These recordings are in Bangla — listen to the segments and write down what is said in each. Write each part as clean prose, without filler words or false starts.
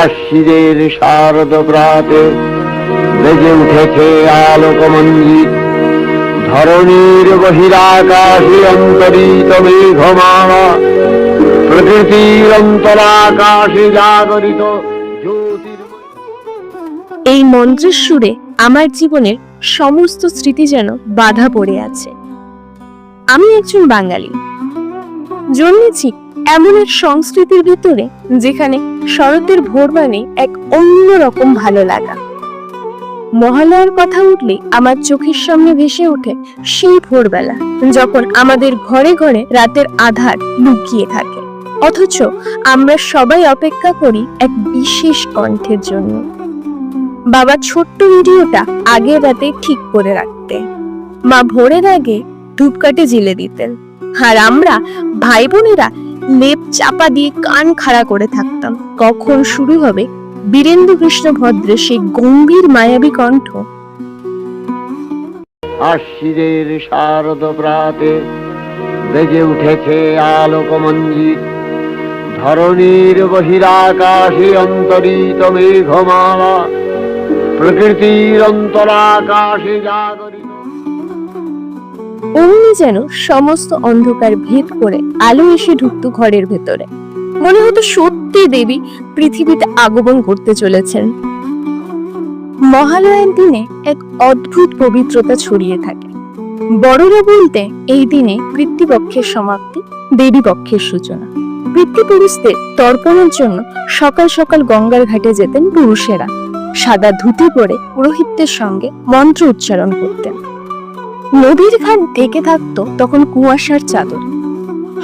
আশ্বিনের শারদ প্রাতে বেজে উঠেছে আলোকমঞ্জিত, ধরণীর বহিরাকাশে অন্তরিত মেঘমালা, প্রকৃতির অন্তরাকাশে জাগরিত জ্যোতির্ময়। এই মন্ত্রের সুরে আমার জীবনের সমস্ত স্মৃতি যেন বাধা পড়ে আছে। আমি একজন বাঙালি, জন্মেছি এমন এক সংস্কৃতির ভিতরে যেখানে শরতের ভোর মানে এক অন্যরকম ভালো লাগা। মহালয়ার কথা উঠলে আমার চোখের সামনে ভেসে ওঠে সেই ভোরবেলা, যখন আমাদের ঘরে ঘরে রাতের আঁধার লুকিয়ে থাকে, অথচ আমরা সবাই অপেক্ষা করি এক বিশেষ কণ্ঠের জন্য। বাবা ছোট্ট ভিডিওটা আগের রাতে ঠিক করে রাখতে, মা ভোরের আগে ধূপকাঠি জ্বেলে দিতেন, আর আমরা ভাই বোনেরা লেপ চাপা দিয়ে কান খাড়া করে থাকতাম কখন শুরু হবে বীরেন্দ্র কৃষ্ণ ভদ্রের সেই গম্ভীর মায়াবী কণ্ঠ। আশ্বিনের শারদ প্রাতে বেজে উঠেছে আলোকমঞ্জিত, ধরণীর বহিরাকাশে অন্তরিত মেঘমালা, প্রকৃতির অন্তরাকাশে জাগরিত। অমনি যেন সমস্ত অন্ধকার ভেদ করে আলো এসে ঢুকতো ঘরের ভেতরে। মনে হতো সত্যি দেবী পৃথিবীতে আগমন করতে চলেছেন। মহালয়ার দিনে এক অদ্ভুত পবিত্রতা ছড়িয়ে থাকে। বড়রা বলতে এই দিনে পিতৃপক্ষের সমাপ্তি, দেবী পক্ষের সূচনা। পিতৃপুরুষদের তর্পণের জন্য সকাল সকাল গঙ্গার ঘাটে যেতেন পুরুষেরা, সাদা ধুতি পরে পুরোহিতদের সঙ্গে মন্ত্র উচ্চারণ করতেন। নদীর ঘাট ঢেকে থাকতো তখন কুয়াশার চাদর,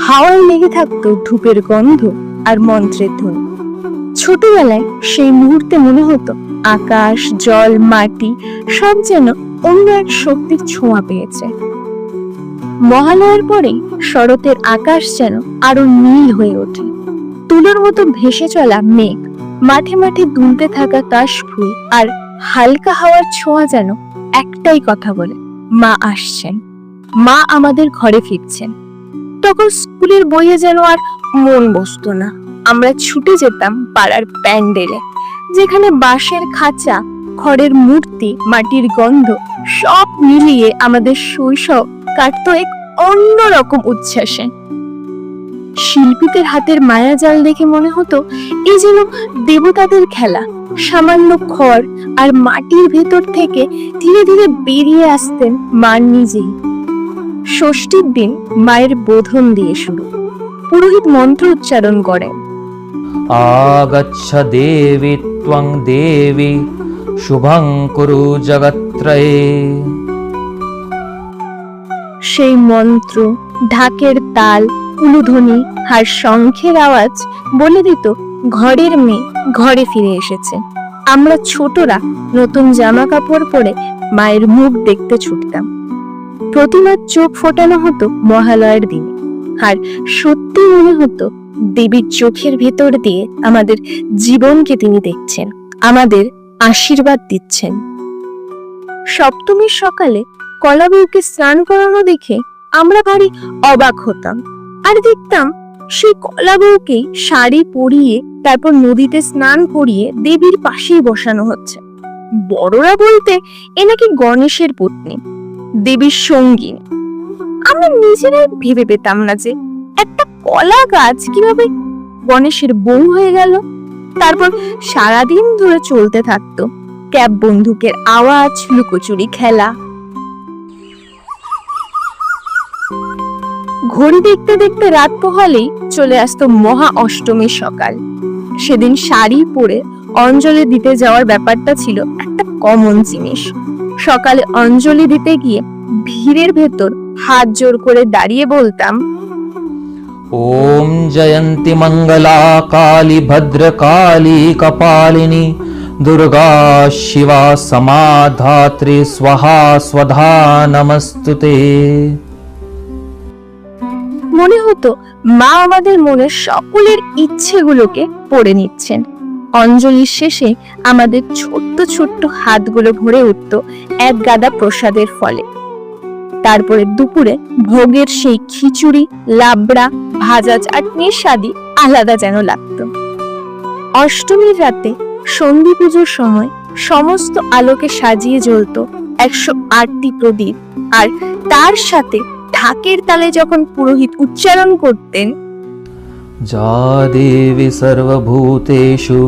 হাওয়ায় লেগে থাকতো ধূপের গন্ধ আর মন্ত্রের ধ্বনি। ছোটবেলায় সেই মুহূর্তে মনে হতো আকাশ, জল, মাটি সব যেন অন্য এক শক্তির ছোঁয়া পেয়েছে। মহালয়ার পরেই শরতের আকাশ যেন আরো নীল হয়ে ওঠে। তুলোর মতো ভেসে চলা মেঘ, মাঠে মাঠে দুলতে থাকা কাশফুল আর হালকা হাওয়ার ছোঁয়া যেন একটাই কথা বলে, মা আসছেন, মা আমাদের ঘরে ফিরছেন। তখন স্কুলের বইয়ে যেন আর মন বসতো না। আমরা ছুটে যেতাম পাড়ার প্যান্ডেলে, যেখানে বাঁশের খাঁচা, খড়ের মূর্তি, মাটির গন্ধ সব মিলিয়ে আমাদের শৈশব কাটতো এক অন্যরকম উচ্ছ্বাসে। শিল্পীদের হাতের মায়াজাল দেখে মনে হতো এই যেন দেবতাদের খেলা। সামান্য খড় আর মাটির ভেতর থেকে ধীরে ধীরে বেরিয়ে আসতেন মা নিজেই। ষষ্ঠীর দিন মায়ের বোধন দিয়ে শুরু। পুরোহিত মন্ত্র উচ্চারণ করেন, আগচ্ছ দেবী ত্বং দেবী শুভং কুরু জগত্রয়ে। সেই মন্ত্র, ঢাকের তাল, উলুধ্বনি আর শঙ্খের আওয়াজ বলে দিত ঘরের মেয়ে ঘরে ফিরে এসেছে। আমরা ছোটরা নতুন জামা কাপড় পরে মায়ের মুখ দেখতে ছুটতাম। প্রতিমার চোখ ফোটানো হতো মহালয়ার দিনে, আর সত্যি মনে হতো দেবীর চোখের ভেতর দিয়ে আমাদের জীবনকে তিনি দেখছেন, আমাদের আশীর্বাদ দিচ্ছেন। সপ্তমীর সকালে কলা বউকে স্নান করানো দেখে আমরা ভারী অবাক হতাম, আর দেখতাম সেই কলা বউকে শাড়ি পরিয়ে তারপর নদীতে স্নান করিয়ে দেবীর পাশেই বসানো হচ্ছে। বড়রা বলতে এ নাকি গণেশের পত্নী, দেবীর সঙ্গী। আমরা নিজেরাই ভেবে পেতাম না যে একটা কলা গাছ কিভাবে গণেশের বউ হয়ে গেল। তারপর সারাদিন ধরে চলতে থাকতো ক্যাব বন্দুকের আওয়াজ, লুকোচুরি খেলা। ঘড়ি দেখতে দেখতে রাত পোহালেই চলে আসতো মহা অষ্টমীর সকাল। সেদিন শাড়ি পরে অঞ্জলি দিতে যাওয়ার ব্যাপারটা ছিল একটা কমন জিনিস। সকালে অঞ্জলি দিতে গিয়ে ভিড়ের ভেতর হাত জোর করে দাঁড়িয়ে বলতাম, ওম জয়ন্তী মঙ্গলা কালী ভদ্রকালী কপালিনী দুর্গা শিবা সমাধাত্রী স্বাহা স্বধা নমস্তুতে। মনে হতো মা আমাদের মনের সকলের ইচ্ছেগুলোকে পড়ে নিচ্ছেন। অঞ্জলির শেষে আমাদের ছোট্ট ছোট্ট হাতগুলো ভরে উঠত এক গাদা প্রসাদের ফলে। তারপরে দুপুরে ভোগের সেই খিচুড়ি, লাবড়া, ভাজা চাটনির স্বাদই আলাদা যেন লাগতো। অষ্টমীর রাতে সন্ধি পুজোর সময় সমস্ত আলোকে সাজিয়ে জ্বলতো 108টি প্রদীপ, আর তার সাথে ঢাকের তালে যখন পুরোহিত উচ্চারণ করতেন, जा देवी सर्वभूतेषु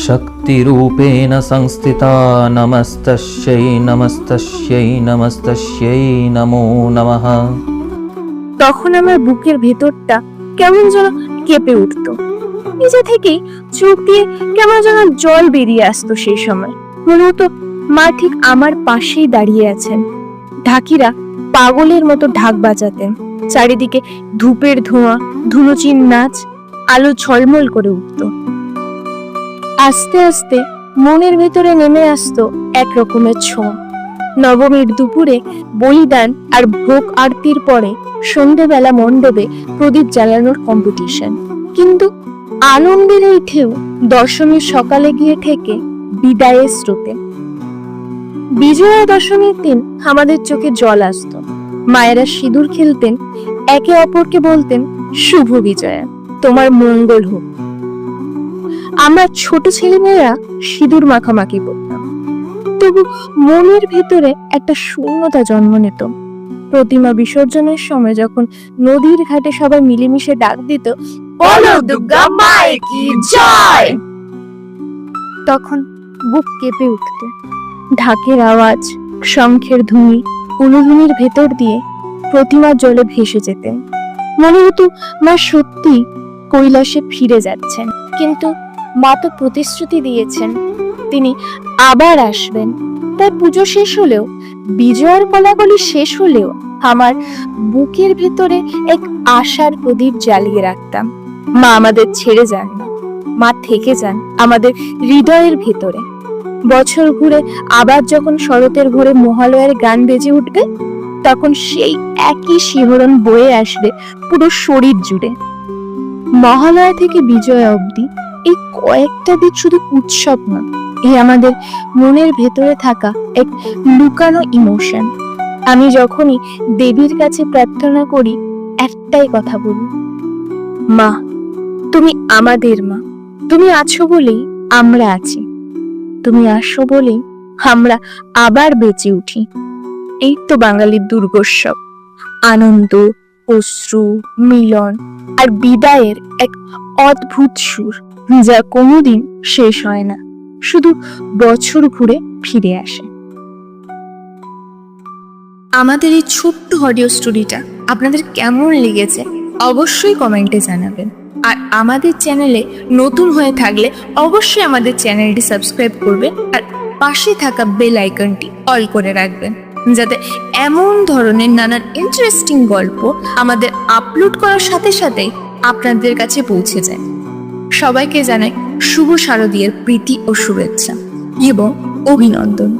शक्तिरूपेण संस्थिता नमस्तस्यै नमस्तस्यै नमस्तस्यै नमो नमः। তখন আমার বুকের ভেতরটা কেমন যেন কেঁপে উঠতো। নিজে থেকেই চোখ দিয়ে কেমন যেন জল বেরিয়ে আসতো। সেই সময় মনে হতো মা ঠিক আমার পাশেই দাঁড়িয়ে আছেন। ঢাকিরা পাগলের মতো ঢাক বাজাতেন, চারিদিকে ধূপের ধোঁয়া, ধুনুচির নাচ, আলো ঝলমল করে উঠত। আস্তে আস্তে মনের ভেতরে নেমে আসতো এক রকমের ছোঁয়া। নবমীর দুপুরে বলিদান আর ভোগ আরতির পরে সন্ধেবেলা মণ্ডপে প্রদীপ জ্বালানোর কম্পিটিশন। কিন্তু আনন্দের এই ঢেউ দশমীর সকালে গিয়ে ঠেকে বিদায়ের স্রোতে। বিজয়া দশমীর দিন আমাদের চোখে জল আসতো। মায়েরা সিঁদুর খেলতেন, একে অপরকে বলতেন শুভ বিজয়া, তোমার মঙ্গল হোক। আমরা ছোট ছেলেমেয়েরা সিঁদুর মাখামাখি করতাম, তবু মনের ভেতরে একটা শূন্যতা জন্ম নিত। প্রতিমা বিসর্জনের সময় যখন নদীর ঘাটে সবাই মিলেমিশে ডাক দিত, বলো দুর্গা মায়ের কি জয়, তখন বুক কেঁপে উঠত। ঢাকের আওয়াজ, শঙ্খের ধ্বনি, উলুধ্বনির ভেতর দিয়ে প্রতিমার জলে ভেসে যেতেন। মনে হতো মা সত্যি কৈলাসে ফিরে যাচ্ছেন। কিন্তু মা তো প্রতিশ্রুতি দিয়েছেন তিনি আবার আসবেন। তাই পুজো শেষ হলেও, বিজয়ার কোলাকুলি শেষ হলেও আমার বুকের ভেতরে এক আশার প্রদীপ জ্বালিয়ে রাখতাম। মা আমাদের ছেড়ে যান না, মা থেকে যান আমাদের হৃদয়ের ভেতরে। বছর ঘুরে আবার যখন শরতের ভোরে মহালয়ার গান বেজে উঠবে, তখন সেই একই শিহরণ বয়ে আসবে পুরো শরীর জুড়ে। মহালয়া থেকে বিজয়া অবধি এই কয়েকটা দিন শুধু উৎসব না, এই আমাদের মনের ভেতরে থাকা এক লুকানো ইমোশন। আমি যখনই দেবীর কাছে প্রার্থনা করি, একটাই কথা বলি, মা তুমি আমাদের মা, তুমি আছো বলেই আমরা আছি, তুমি আসো বলেই আমরা আবার বেঁচে উঠি। এই তো বাঙালির দুর্গোৎসব, আনন্দ, অশ্রু, মিলন আর বিদায়ের এক অদ্ভুত সুর, যা কোনোদিন শেষ হয় না, শুধু বছর ঘুরে ফিরে আসে। আমাদের এই ছোট্ট অডিও স্টোরিটা আপনাদের কেমন লেগেছে অবশ্যই কমেন্টে জানাবেন। আর আমাদের চ্যানেলে নতুন হয়ে থাকলে অবশ্যই আমাদের চ্যানেলটি সাবস্ক্রাইব করবেন আর পাশে থাকা বেল আইকনটি অল করে রাখবেন, যাতে এমন ধরনের নানান ইন্টারেস্টিং গল্প আমাদের আপলোড করার সাথে সাথেই আপনাদের কাছে পৌঁছে যায়। সবাইকে জানাই শুভ শারদীয়ার প্রীতি ও শুভেচ্ছা এবং অভিনন্দন।